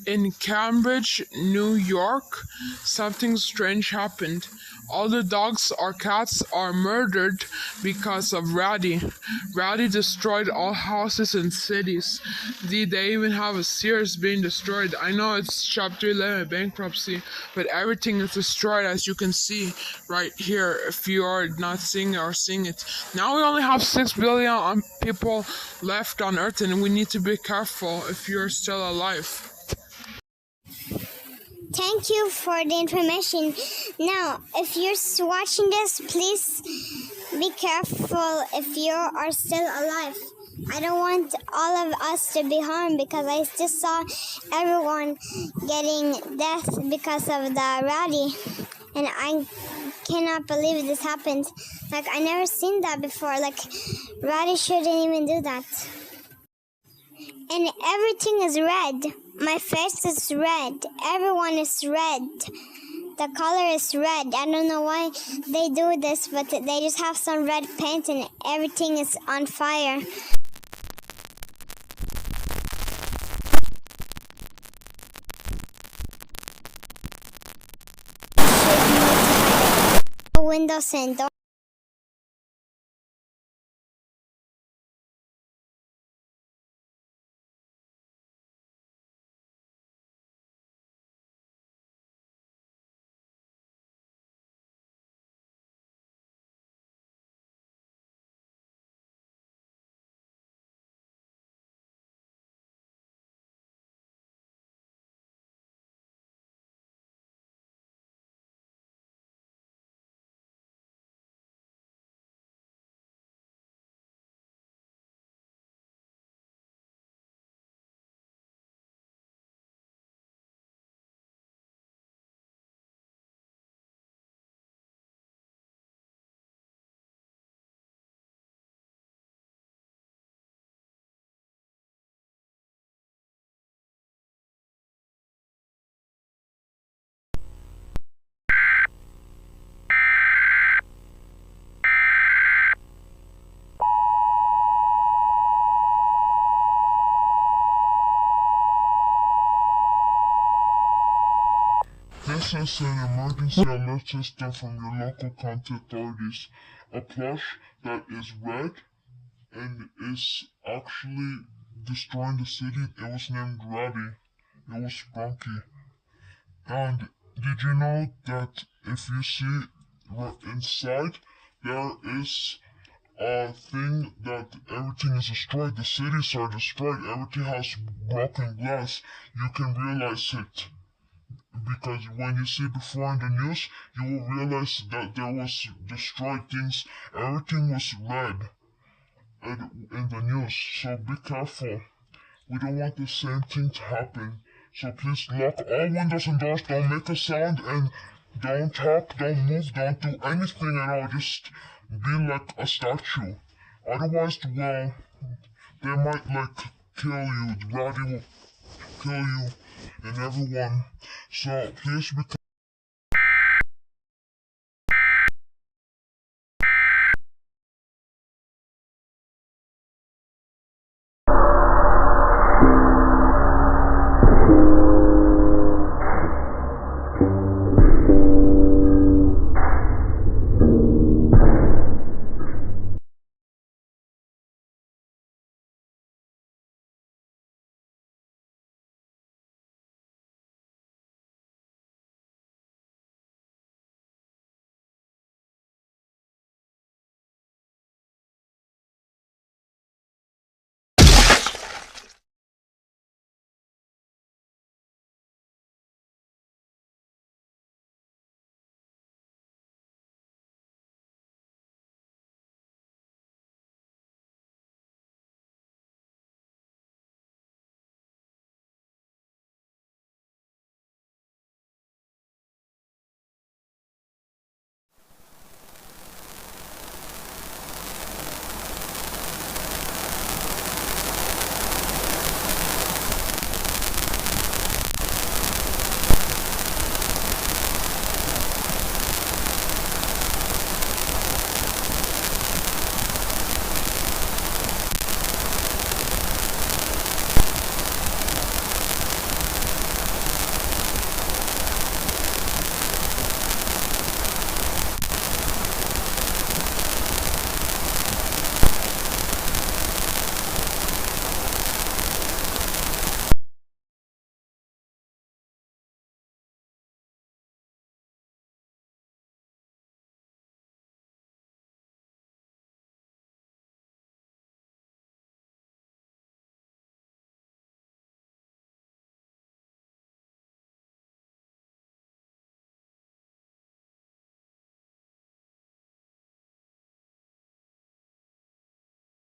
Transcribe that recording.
In Cambridge, New York, something strange happened. All the dogs or cats are murdered because of Raddy. Raddy destroyed all houses and cities. They even have a Sears being destroyed. I know it's Chapter 11 bankruptcy, but everything is destroyed as you can see right here if you are not seeing it or seeing it. Now we only have 6 billion people left on Earth, and we need to be careful if you're still alive. Thank you for the information. Now, if you're watching this, please be careful if you are still alive. I don't want all of us to be harmed because I just saw everyone getting death because of the Raddy, and I cannot believe this happened. Like, I never seen that before. Like, Raddy shouldn't even do that. And everything is red. My face is red. Everyone is red. The color is red. I don't know why they do this, but they just have some red paint and everything is on fire. Windows and doors. This is an emergency alert system from your local county authorities. A plush that is red and is actually destroying the city. It was named Raddy. It was Sprunki. And did you know that if you see inside, there is a thing that everything is destroyed. The cities are destroyed. Everything has broken glass. You can realize it. Because when you see before in the news, you will realize that there was destroyed things. Everything was red in the news. So be careful. We don't want the same thing to happen. So please lock all windows and doors. Don't make a sound and don't talk, don't move, don't do anything at all. Just be like a statue. Otherwise, well, they might kill you. Raddy will kill you and everyone. So please be